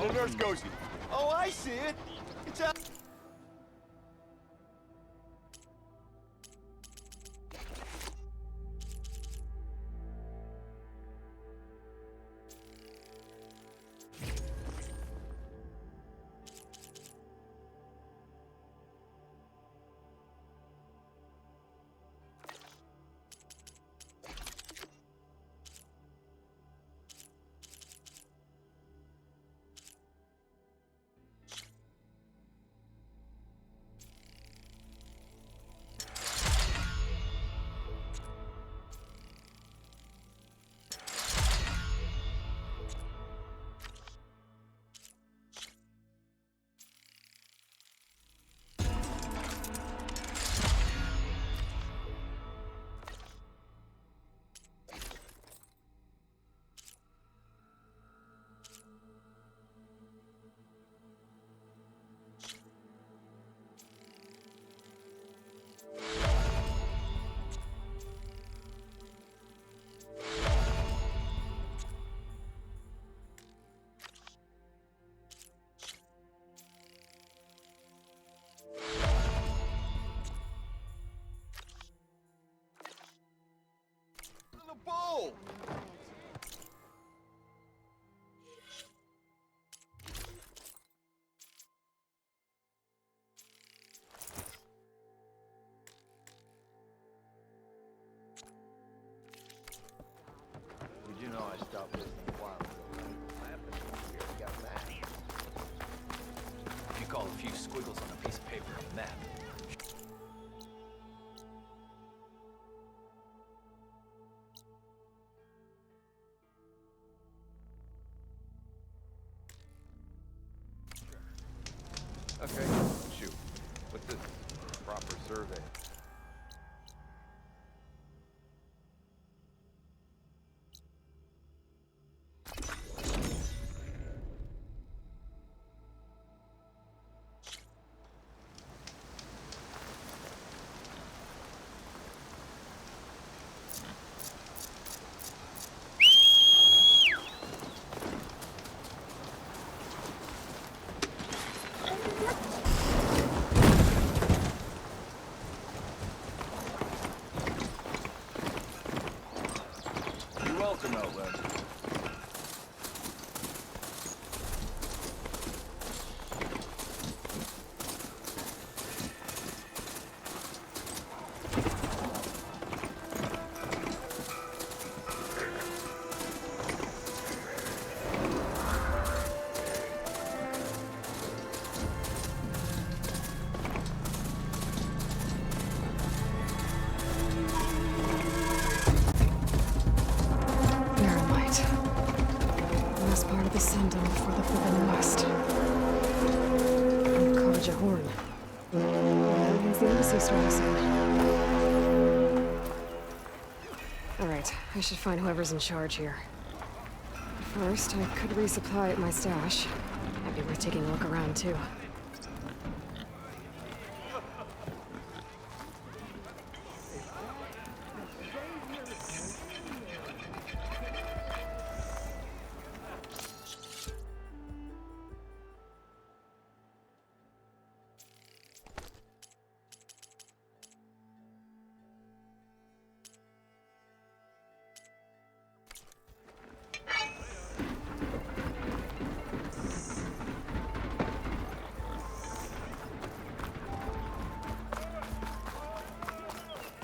little nurse goes, oh, I see it. It's out. The bowl. Did you know I stopped listening a while ago? I happened to hear you got that. If you call a few squiggles on a piece of paper a map, Okay, shoot. What's this? Proper survey. You're welcome, Outlander. Part of the Sun Dome for the Forbidden West. And Karja Horn. Against the embassy strong side. Alright, I should find whoever's in charge here. First, I could resupply at my stash. Might be worth taking a look around, too.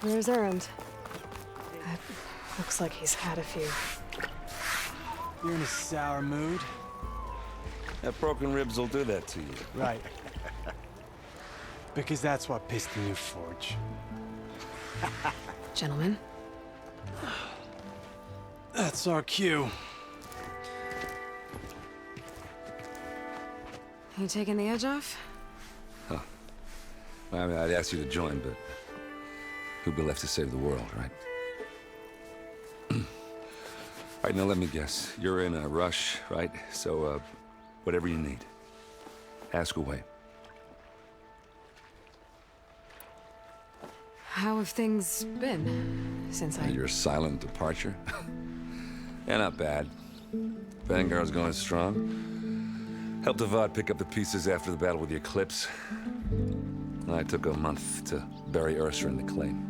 Where's Errand? Looks like he's had a few. You're in a sour mood? That broken ribs will do that to you. Right. Because that's what piston you forge. Gentlemen? That's our cue. You taking the edge off? Huh. Well, I mean, I'd ask you to join, but who'd be left to save the world, right? All right, now let me guess. You're in a rush, right? So, whatever you need, ask away. How have things been since Your silent departure? Yeah, not bad. Vanguard's going strong. Helped Avad pick up the pieces after the battle with the Eclipse. I took a month to bury Ursa in the claim.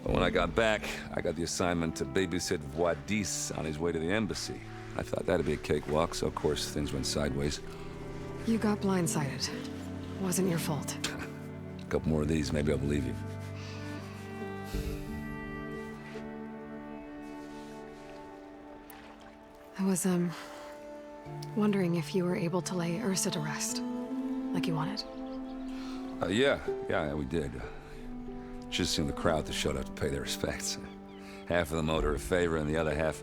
But when I got back, I got the assignment to babysit Voidis on his way to the embassy. I thought that'd be a cakewalk, so of course things went sideways. You got blindsided. Wasn't your fault. A couple more of these, maybe I'll believe you. I was, wondering if you were able to lay Ursa to rest, like you wanted. Yeah, we did. Just seen the crowd that showed up to pay their respects. Half of them owed her a favor, and the other half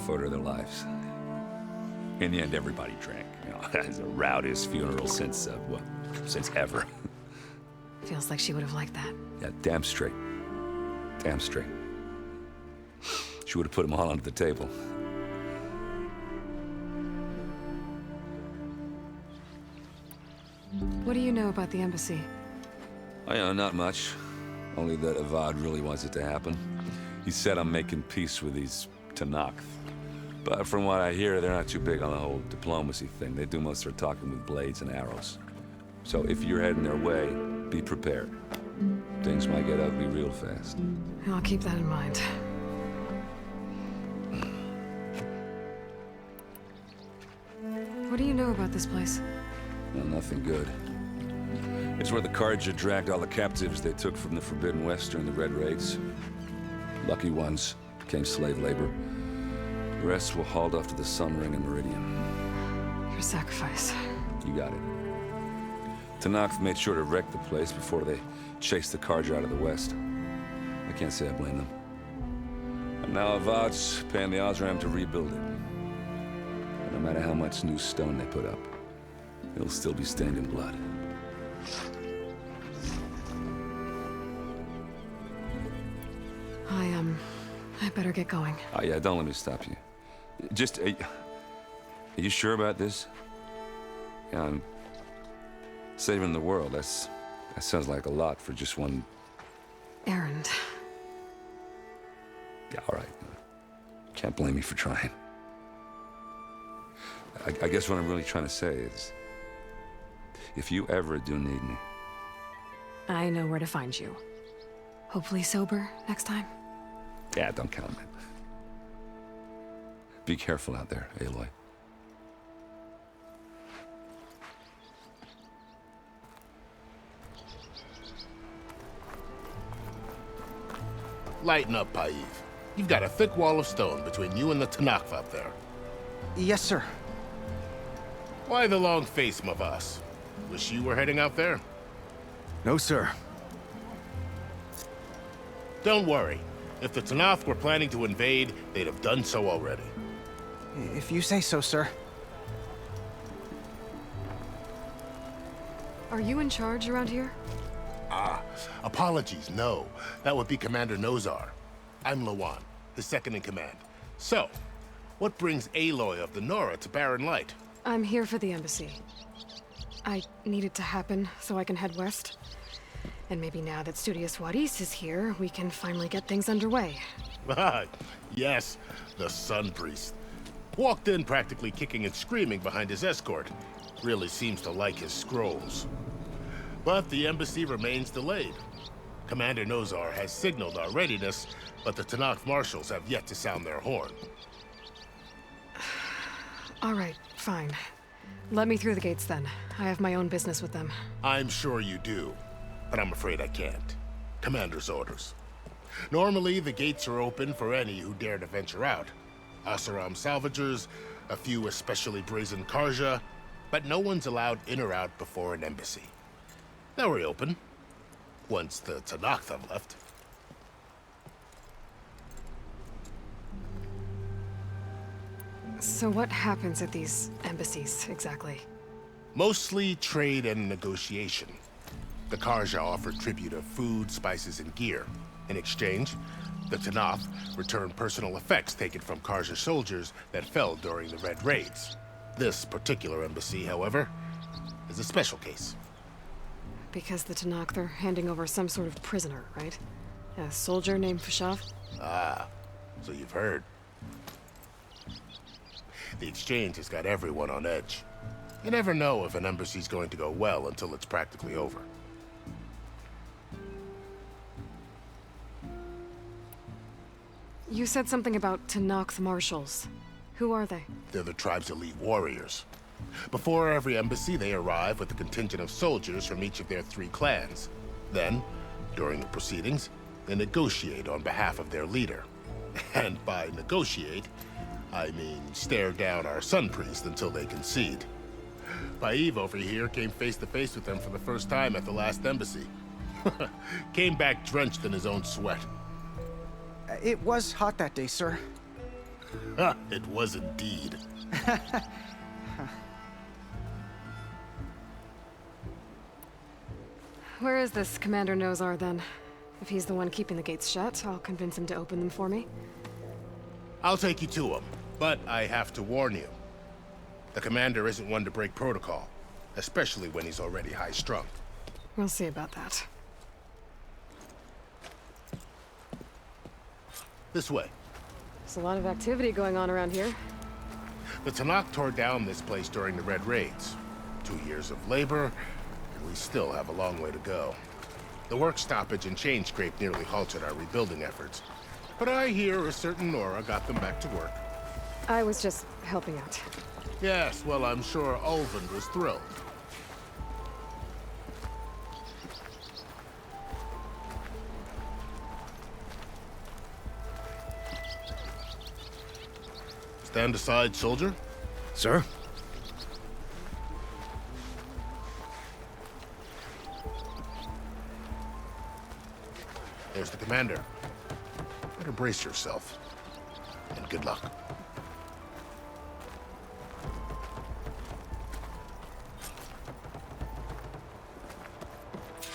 owed her their lives. In the end, everybody drank. You know, it was the rowdiest funeral since ever. Feels like she would have liked that. Yeah, damn straight. Damn straight. She would have put them all under the table. What do you know about the embassy? Not much. Only that Avad really wants it to happen. He said I'm making peace with these Tanakh. But from what I hear, they're not too big on the whole diplomacy thing. They do most of their talking with blades and arrows. So if you're heading their way, be prepared. Things might get ugly real fast. I'll keep that in mind. What do you know about this place? Well, nothing good. It's where the Carja dragged all the captives they took from the Forbidden West during the Red Raids. Lucky ones became slave labor. The rest were hauled off to the Sun Ring and Meridian. Your sacrifice. You got it. Tanakh made sure to wreck the place before they chased the Carja out of the West. I can't say I blame them. And now Avad's paying the Osram to rebuild it. And no matter how much new stone they put up, it'll still be stained in blood. I better get going. Oh, yeah, don't let me stop you. Just, are you sure about this? Yeah, I'm saving the world. That sounds like a lot for just one... Errand. Yeah, all right. Can't blame me for trying. I guess what I'm really trying to say is, if you ever do need me... I know where to find you. Hopefully sober next time. Yeah, don't count on it. Be careful out there, Aloy. Lighten up, Paiv. You've got a thick wall of stone between you and the Tanakh up there. Yes, sir. Why the long face, Mavas? Wish you were heading out there? No, sir. Don't worry. If the Tanakh were planning to invade, they'd have done so already. If you say so, sir. Are you in charge around here? Apologies, no. That would be Commander Nozar. I'm Lawan, his second in command. So, what brings Aloy of the Nora to Barren Light? I'm here for the embassy. I need it to happen so I can head west. And maybe now that Studious Wadis is here, we can finally get things underway. Yes, the Sun Priest. Walked in practically kicking and screaming behind his escort. Really seems to like his scrolls. But the embassy remains delayed. Commander Nozar has signaled our readiness, but the Tanakh marshals have yet to sound their horn. All right, fine. Let me through the gates then. I have my own business with them. I'm sure you do, but I'm afraid I can't. Commander's orders. Normally, the gates are open for any who dare to venture out. Asaram salvagers, a few especially brazen Karja, but no one's allowed in or out before an embassy. They'll reopen, once the Tanakh have left. So what happens at these embassies, exactly? Mostly trade and negotiation. The Karja offer tribute of food, spices, and gear. In exchange, the Tanakh return personal effects taken from Karja soldiers that fell during the Red Raids. This particular embassy, however, is a special case. Because the Tanakh, they're handing over some sort of prisoner, right? A soldier named Fashav? Ah, so you've heard. The exchange has got everyone on edge. You never know if an embassy's going to go well until it's practically over. You said something about Tanakh marshals. Who are they? They're the tribe's elite warriors. Before every embassy, they arrive with a contingent of soldiers from each of their 3 clans. Then, during the proceedings, they negotiate on behalf of their leader. And by negotiate, I mean stare down our sun priest until they concede. Paeve over here came face to face with them for the first time at the last embassy. Came back drenched in his own sweat. It was hot that day, sir. It was indeed. Where is this Commander Nozar, then? If he's the one keeping the gates shut, I'll convince him to open them for me. I'll take you to him, but I have to warn you. The commander isn't one to break protocol, especially when he's already high-strung. We'll see about that. This way. There's a lot of activity going on around here. The Tanakh tore down this place during the Red Raids. 2 years of labor, and we still have a long way to go. The work stoppage and chain scrape nearly halted our rebuilding efforts. But I hear a certain Nora got them back to work. I was just helping out. Yes, well, I'm sure Ulvund was thrilled. Stand aside, soldier. Sir? There's the commander. Better brace yourself. And good luck.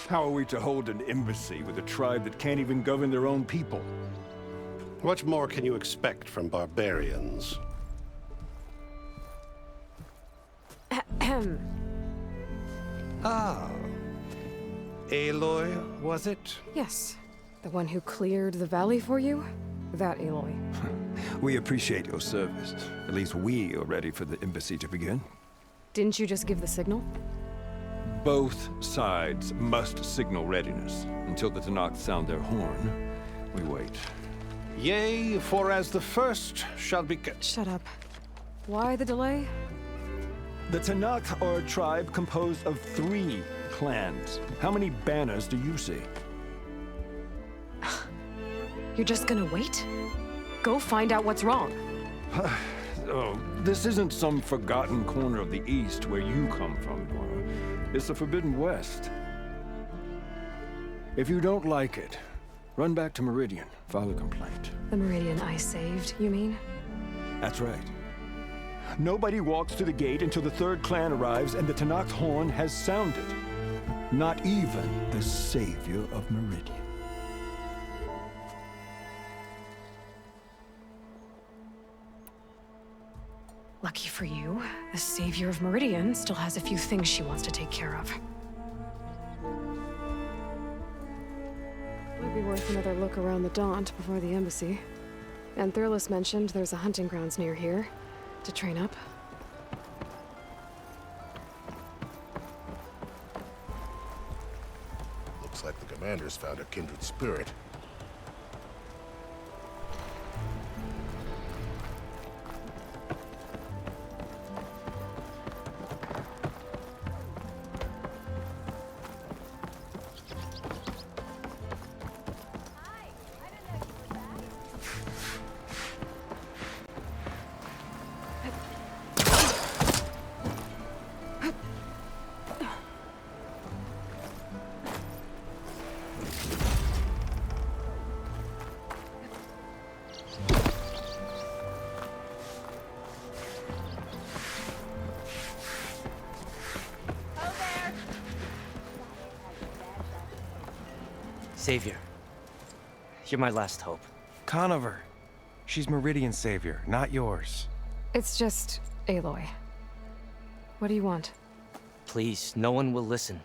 How are we to hold an embassy with a tribe that can't even govern their own people? What more can you expect from barbarians? Ah. Aloy, was it? Yes. The one who cleared the valley for you? That Aloy. We appreciate your service. At least we are ready for the embassy to begin. Didn't you just give the signal? Both sides must signal readiness. Until the Tanakh sound their horn, we wait. Yea, for as the first shall be... Shut up. Why the delay? The Tanakh are a tribe composed of 3 clans. How many banners do you see? You're just gonna wait? Go find out what's wrong. Oh, this isn't some forgotten corner of the East where you come from, Nora. It's the Forbidden West. If you don't like it, run back to Meridian, file a complaint. The Meridian I saved, you mean? That's right. Nobody walks to the gate until the 3rd clan arrives and the Tanakh's horn has sounded. Not even the savior of Meridian. Lucky for you, the savior of Meridian still has a few things she wants to take care of. Might be worth another look around the Daunt before the embassy. And Thurlis mentioned there's a hunting grounds near here to train up. Looks like the commander's found a kindred spirit. Savior, you're my last hope. Conover. She's Meridian's savior, not yours. It's just Aloy. What do you want? Please, no one will listen.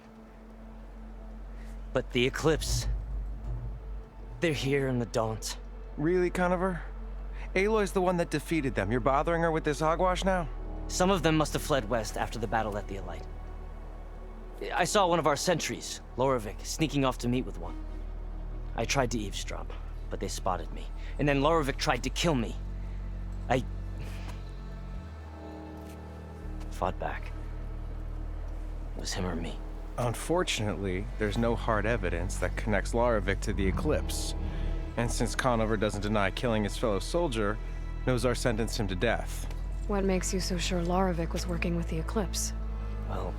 But the Eclipse... they're here in the Daunt. Really, Conover? Aloy's the one that defeated them. You're bothering her with this hogwash now? Some of them must have fled west after the battle at the Elite. I saw one of our sentries, Lorovic, sneaking off to meet with one. I tried to eavesdrop, but they spotted me. And then Lorovic tried to kill me. I fought back. It was him or me. Unfortunately, there's no hard evidence that connects Lorovic to the Eclipse. And since Conover doesn't deny killing his fellow soldier, Nozar sentenced him to death. What makes you so sure Lorovic was working with the Eclipse? Well,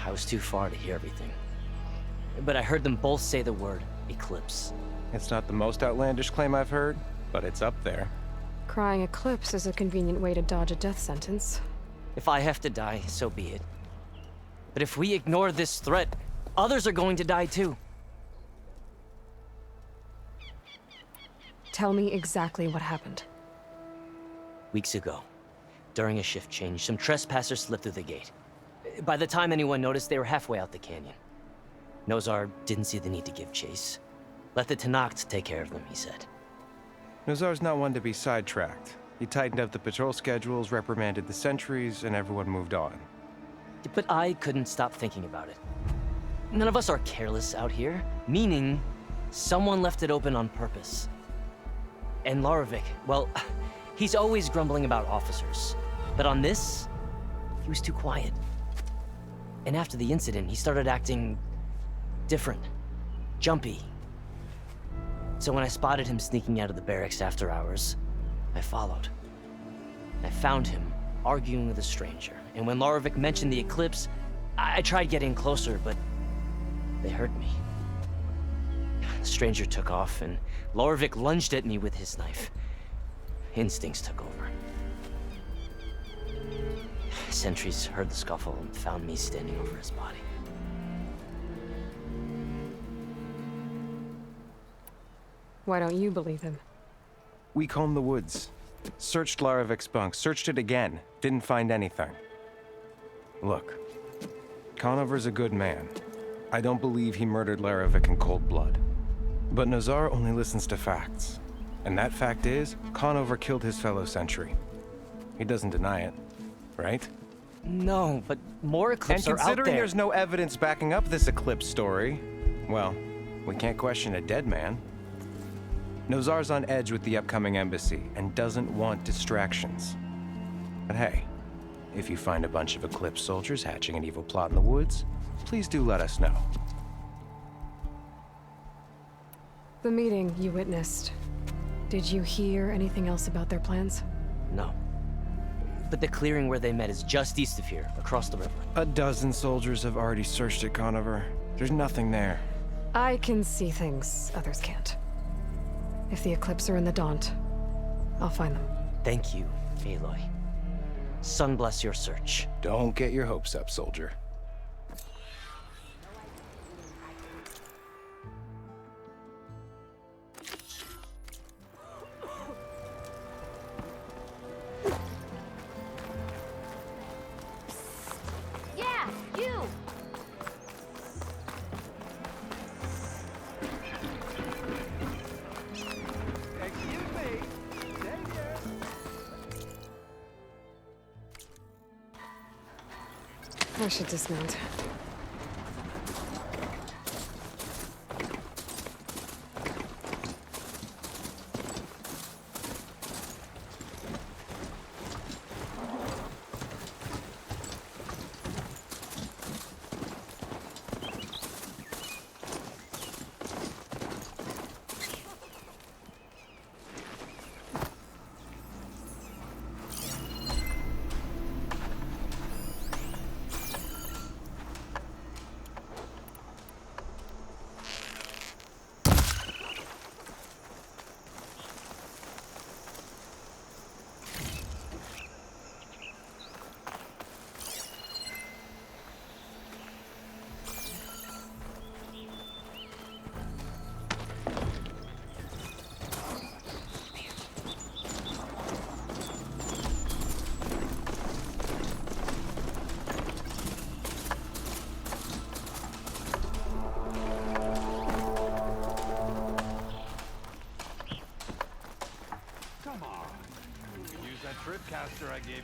I was too far to hear everything. But I heard them both say the word Eclipse. It's not the most outlandish claim I've heard, but it's up there. Crying Eclipse is a convenient way to dodge a death sentence. If I have to die, so be it. But if we ignore this threat, others are going to die too. Tell me exactly what happened. Weeks ago, during a shift change, some trespassers slipped through the gate. By the time anyone noticed, they were halfway out the canyon. Nozar didn't see the need to give chase. Let the Tenakth take care of them, he said. Nozar's not one to be sidetracked. He tightened up the patrol schedules, reprimanded the sentries, and everyone moved on. But I couldn't stop thinking about it. None of us are careless out here, meaning someone left it open on purpose. And Lorovic, well, he's always grumbling about officers. But on this, he was too quiet. And after the incident, he started acting different, jumpy. So when I spotted him sneaking out of the barracks after hours, I followed. I found him arguing with a stranger. And when Lorovic mentioned the Eclipse, I tried getting closer, but they heard me. The stranger took off, and Lorovic lunged at me with his knife. Instincts took over. Sentries heard the scuffle and found me standing over his body. Why don't you believe him? We combed the woods, searched Larovic's bunk, searched it again, didn't find anything. Look, Conover's a good man. I don't believe he murdered Larovic in cold blood. But Nozar only listens to facts. And that fact is, Conover killed his fellow sentry. He doesn't deny it, right? No, but more Eclipse are out there. And considering there's no evidence backing up this Eclipse story, well, we can't question a dead man. Nozar's on edge with the upcoming embassy and doesn't want distractions. But hey, if you find a bunch of Eclipse soldiers hatching an evil plot in the woods, please do let us know. The meeting you witnessed. Did you hear anything else about their plans? No. But the clearing where they met is just east of here, across the river. A dozen soldiers have already searched it, Conover. There's nothing there. I can see things others can't. If the Eclipse are in the Daunt, I'll find them. Thank you, Aloy. Sun bless your search. Don't get your hopes up, soldier. Yeah, you! I should dismount.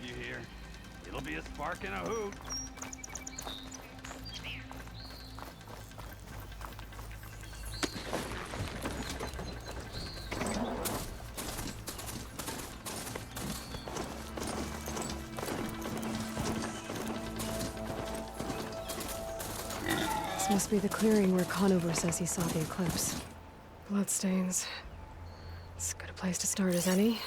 you here. It'll be a spark and a hoot. This must be the clearing where Conover says he saw the eclipse. Bloodstains. It's as good a place to start as any.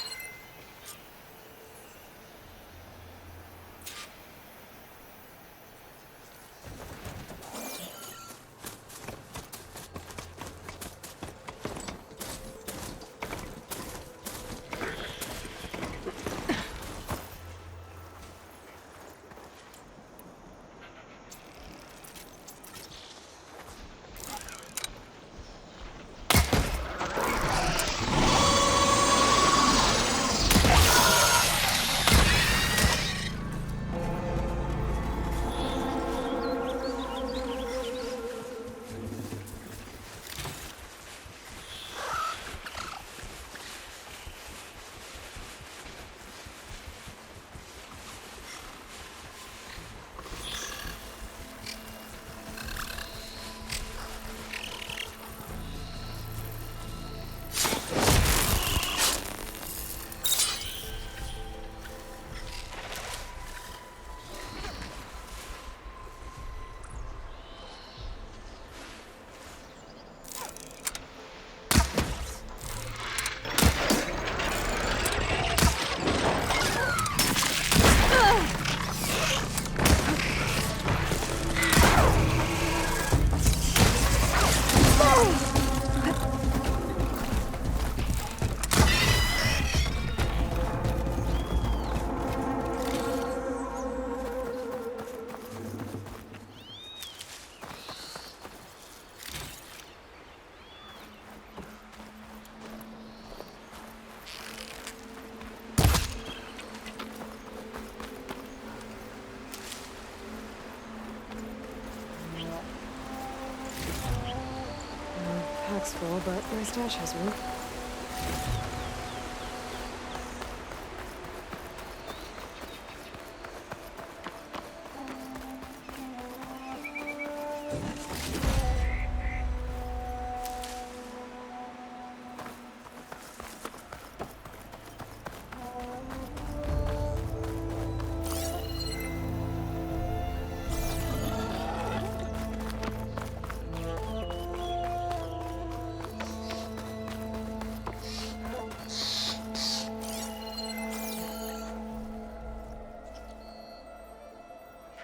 Pack's full, but my stash has room.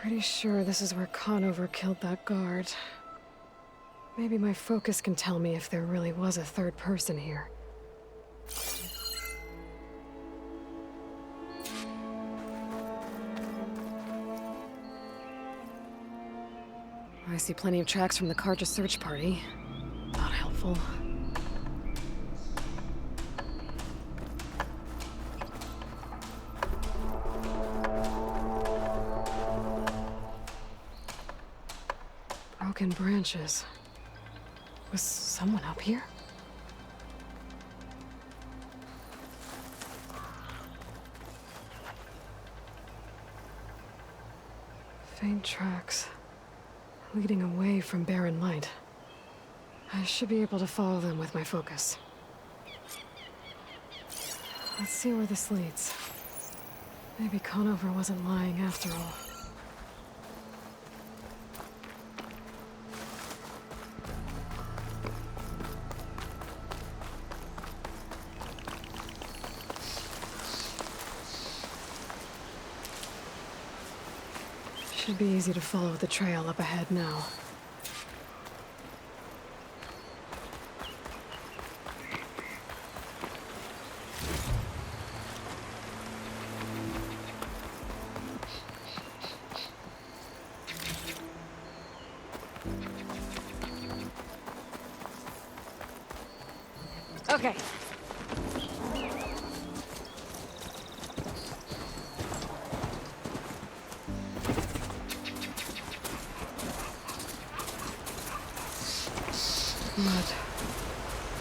Pretty sure this is where Conover killed that guard. Maybe my focus can tell me if there really was a third person here. I see plenty of tracks from the Karja search party. Not helpful. Broken branches. Was someone up here? Faint tracks, leading away from barren light. I should be able to follow them with my focus. Let's see where this leads. Maybe Conover wasn't lying after all. Should be easy to follow the trail up ahead now. Okay. Mud.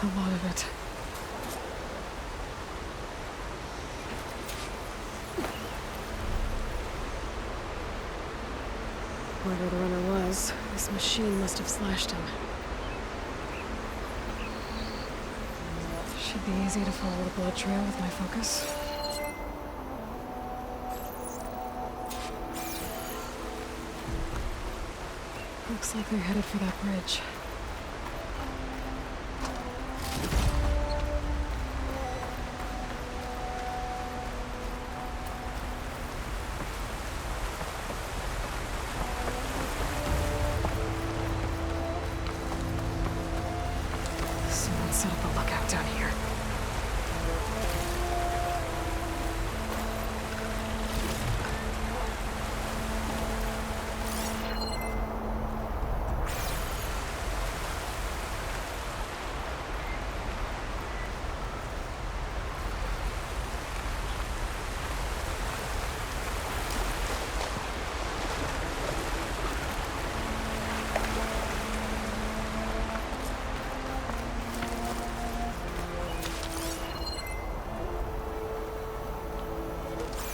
A lot of it. Wherever the runner was, this machine must have slashed him. Should be easy to follow the blood trail with my focus. Looks like they're headed for that bridge. Someone set up a lookout down here.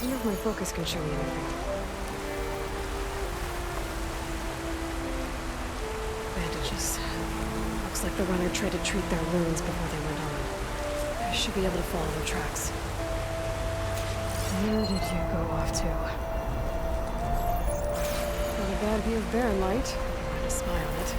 I wonder if my focus can show me anything. Bandages. Looks like the runner tried to treat their wounds before they went on. I should be able to follow their tracks. Where did you go off to? Not a bad view of Barren Light, if you want to spy on it.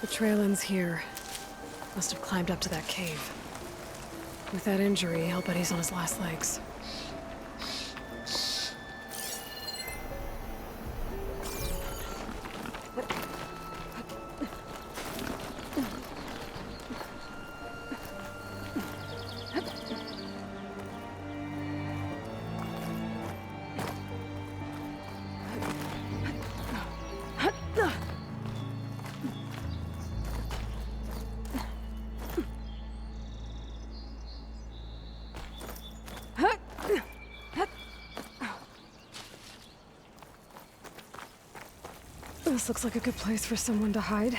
The trail ends here. Must have climbed up to that cave. With that injury, I'll bet he's on his last legs. This looks like a good place for someone to hide.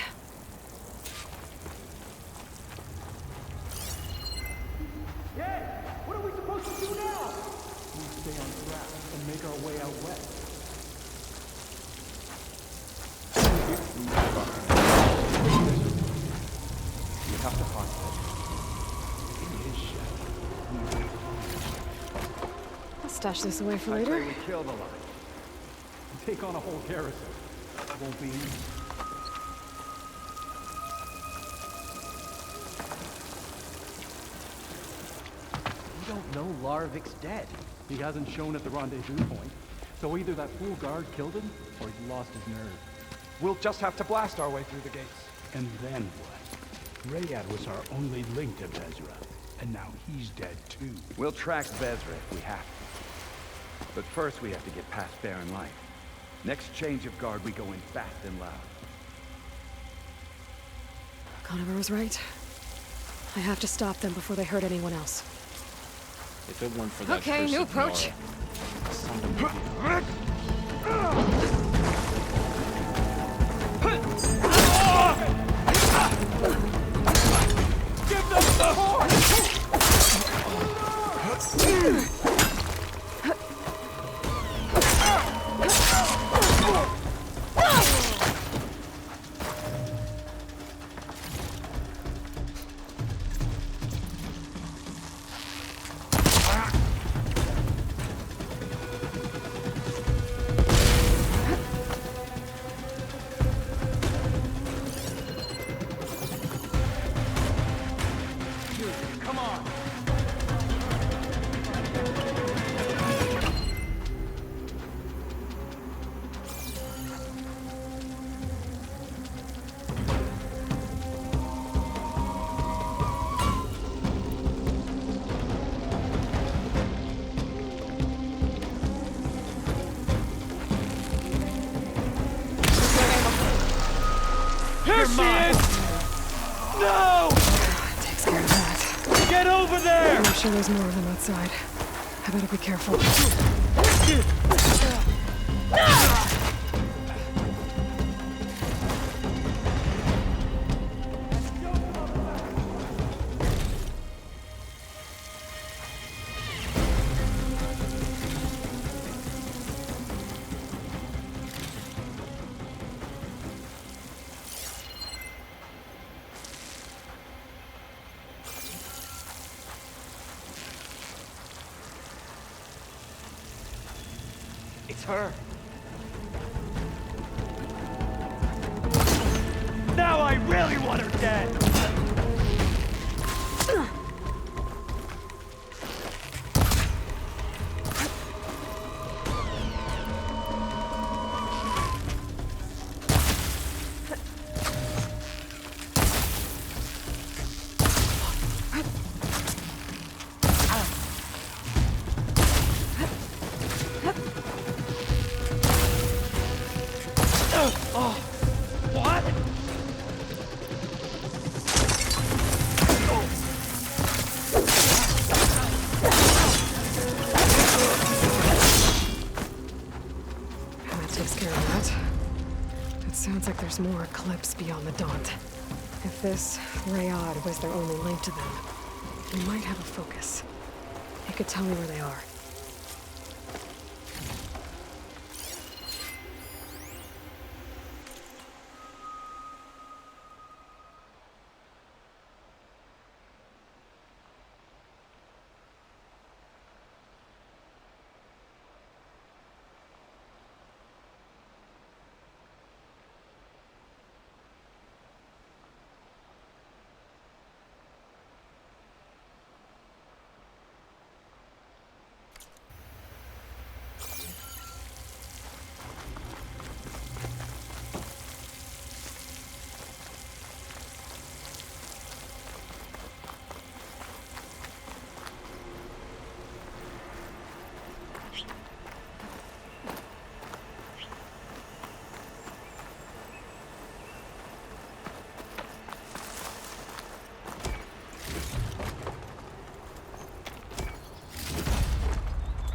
Yeah! What are we supposed to do now? We stay on track and make our way out west. You have to find it. In his shadow. I'll stash this away for later. I say we kill the line. Take on a whole garrison. Won't be easy. We don't know Larvik's dead. He hasn't shown at the rendezvous point. So either that fool guard killed him, or he lost his nerve. We'll just have to blast our way through the gates. And then what? Rayad was our only link to Vezra, and now he's dead too. We'll track Vezra if we have to. But first we have to get past Barren Light. Next change of guard, we go in fast and loud. Conover was right. I have to stop them before they hurt anyone else. If it weren't for that Okay, new approach. Give them support! Here she is! No! Takes care of that. over there! I'm sure there's more of them outside. I better be careful. It's her. Now I really want her dead! What? That takes care of that. It sounds like there's more Eclipse beyond the Daunt. If this Rayad was their only link to them, we might have a focus. It could tell me where they are.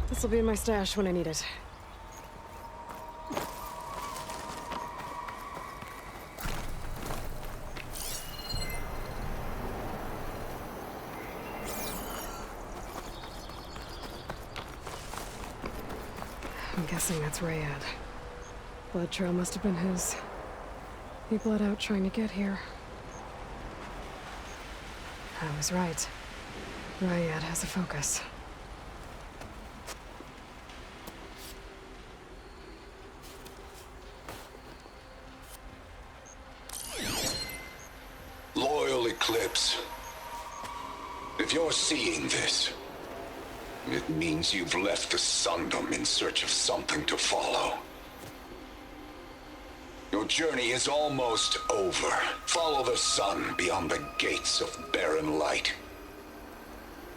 This'll be in my stash when I need it. I'm guessing that's Rayad. Blood trail must have been his. He bled out trying to get here. I was right. Rayad has a focus. Loyal Eclipse. If you're seeing this, it means you've left the Sundom in search of something to follow. Your journey is almost over. Follow the sun beyond the gates of barren light,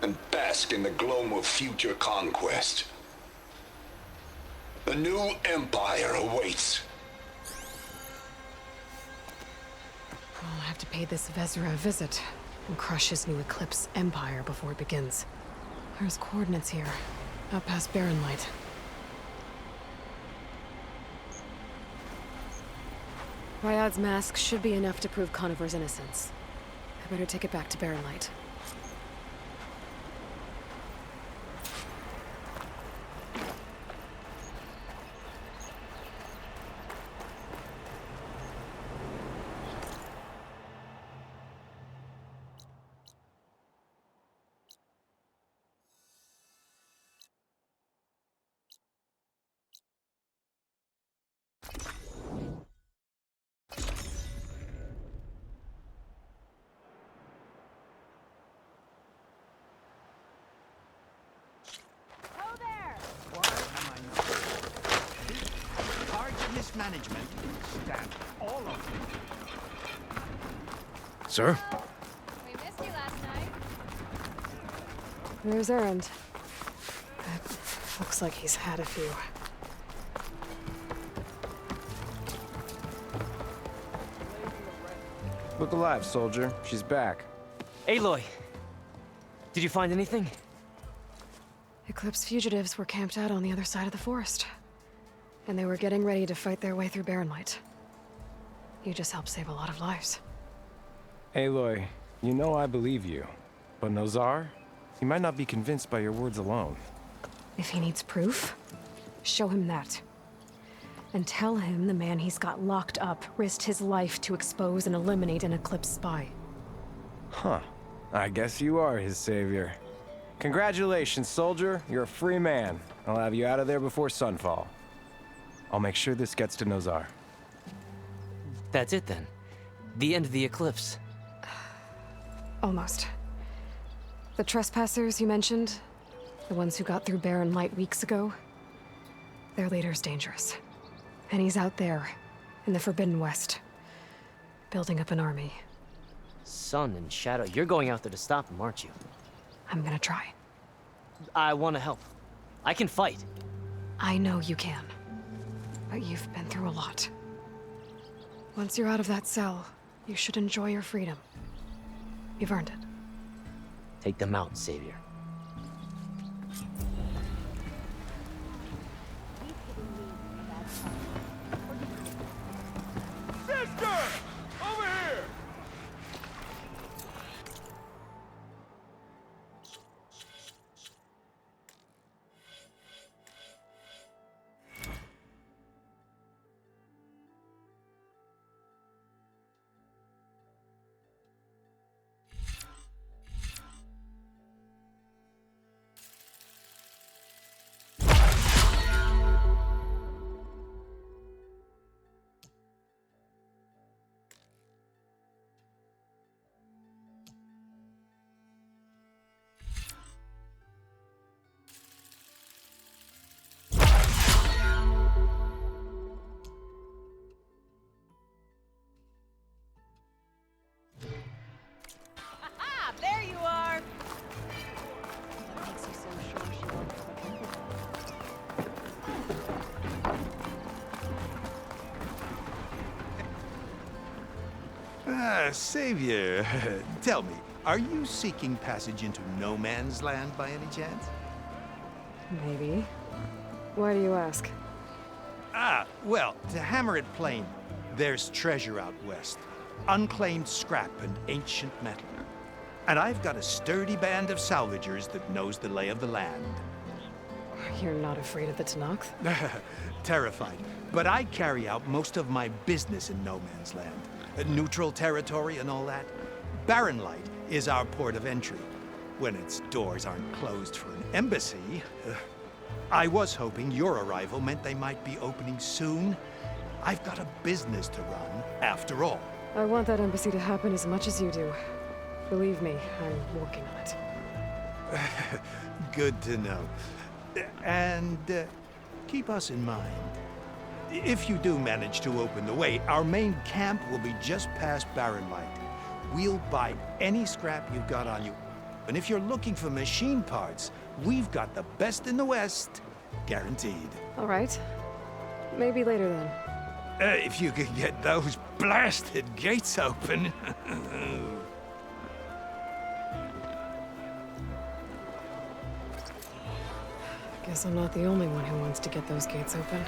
and bask in the gloam of future conquest. The new empire awaits. I'll have to pay this Vezra a visit and crush his new Eclipse empire before it begins. There's coordinates here, out past Barren Light. Rayad's mask should be enough to prove Conover's innocence. I better take it back to Barren Light. Management, stand all of them. Sir? We missed you last night. There's Erend. Looks like he's had a few. Look alive, soldier. She's back. Aloy! Did you find anything? Eclipse fugitives were camped out on the other side of the forest. And they were getting ready to fight their way through Barren Light. You just helped save a lot of lives. Aloy, you know I believe you. But Nozar? He might not be convinced by your words alone. If he needs proof, show him that. And tell him the man he's got locked up risked his life to expose and eliminate an Eclipse spy. Huh. I guess you are his savior. Congratulations, soldier. You're a free man. I'll have you out of there before sunfall. I'll make sure this gets to Nozar. That's it then. The end of the Eclipse. Almost. The trespassers you mentioned, the ones who got through Barren Light weeks ago, their leader's dangerous. And he's out there, in the Forbidden West, building up an army. Sun and Shadow, you're going out there to stop him, aren't you? I'm gonna try. I want to help. I can fight. I know you can. But you've been through a lot. Once you're out of that cell, you should enjoy your freedom. You've earned it. Take them out, Savior. Sister! Over here! There you are! What makes you so sure she won't Savior, tell me, are you seeking passage into no man's land by any chance? Maybe. Why do you ask? Well, to hammer it plain, there's treasure out west. Unclaimed scrap and ancient metal. And I've got a sturdy band of salvagers that knows the lay of the land. You're not afraid of the Tenakth? Terrified. But I carry out most of my business in no man's land. Neutral territory and all that. Barren Light is our port of entry. When its doors aren't closed for an embassy. I was hoping your arrival meant they might be opening soon. I've got a business to run, after all. I want that embassy to happen as much as you do. Believe me, I'm working on it. Good to know. And keep us in mind. If you do manage to open the way, our main camp will be just past Barren Light. We'll buy any scrap you've got on you. And if you're looking for machine parts, we've got the best in the West. Guaranteed. All right. Maybe later then. If you could get those blasted gates open. Guess I'm not the only one who wants to get those gates open.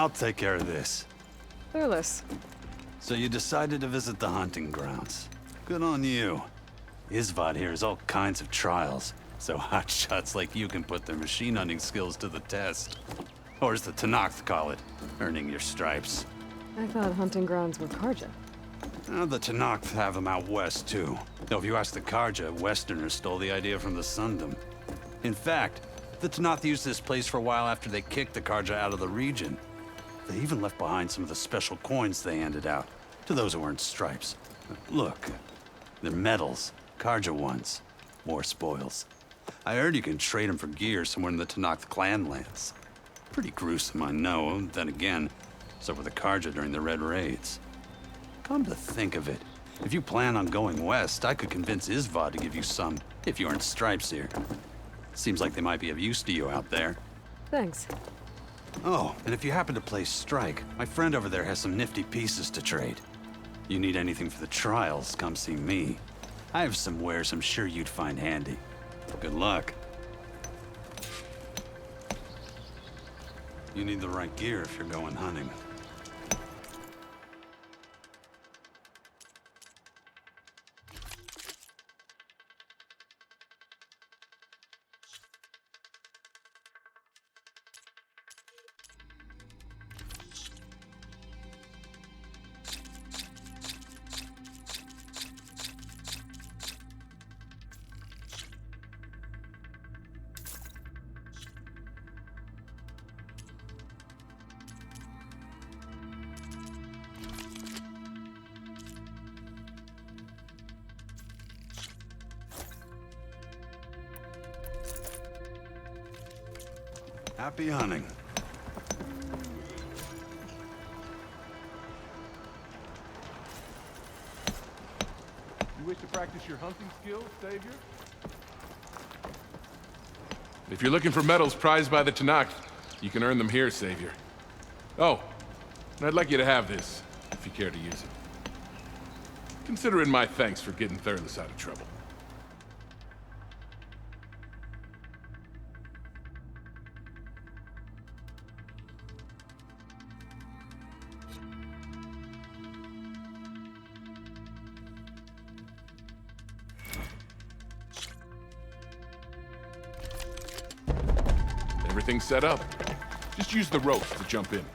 I'll take care of this. Clueless. So you decided to visit the hunting grounds. Good on you. Isvad here has all kinds of trials, so hotshots like you can put their machine hunting skills to the test. Or as the Tenakth call it, earning your stripes. I thought hunting grounds were Karja. The Tenakth have them out west, too. Though if you ask the Karja, Westerners stole the idea from the Sundom. In fact, the Tenakth used this place for a while after they kicked the Karja out of the region. They even left behind some of the special coins they handed out to those who earned stripes. Look, they're medals, Karja ones. More spoils. I heard you can trade them for gear somewhere in the Tenakth clan lands. Pretty gruesome, I know. Then again, so were the Karja during the Red Raids. Come to think of it, if you plan on going west, I could convince Isvad to give you some, if you earned stripes here. Seems like they might be of use to you out there. Thanks. Oh, and if you happen to play Strike, my friend over there has some nifty pieces to trade. You need anything for the trials, come see me. I have some wares I'm sure you'd find handy. Good luck. You need the right gear if you're going hunting. Happy hunting. You wish to practice your hunting skills, Savior? If you're looking for medals prized by the Tenakth, you can earn them here, Savior. Oh, and I'd like you to have this, if you care to use it. Consider it my thanks for getting Thurles out of trouble. Everything's set up. Just use the ropes to jump in.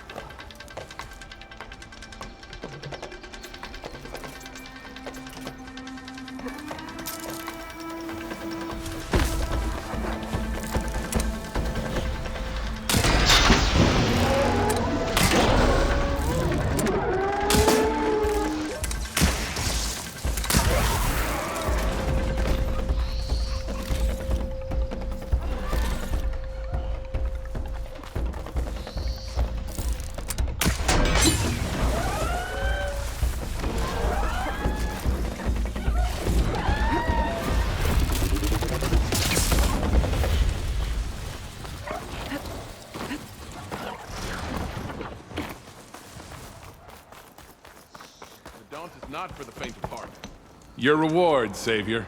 Not for the faint of heart. Your reward, Savior.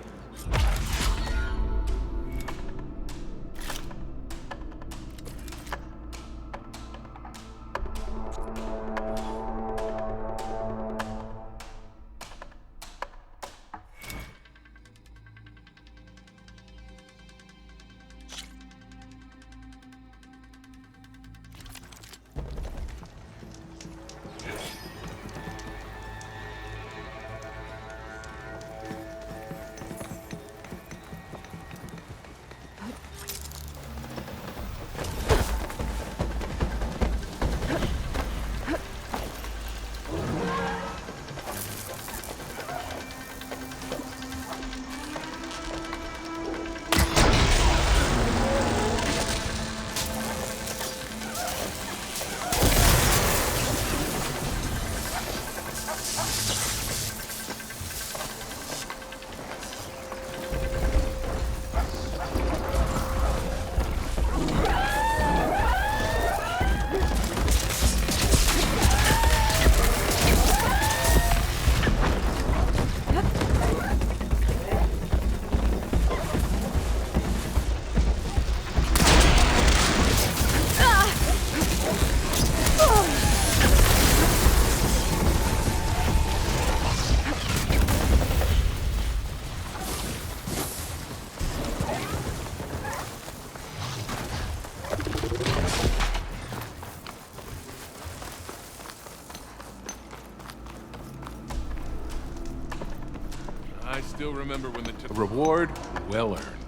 I still remember when the... A reward well earned.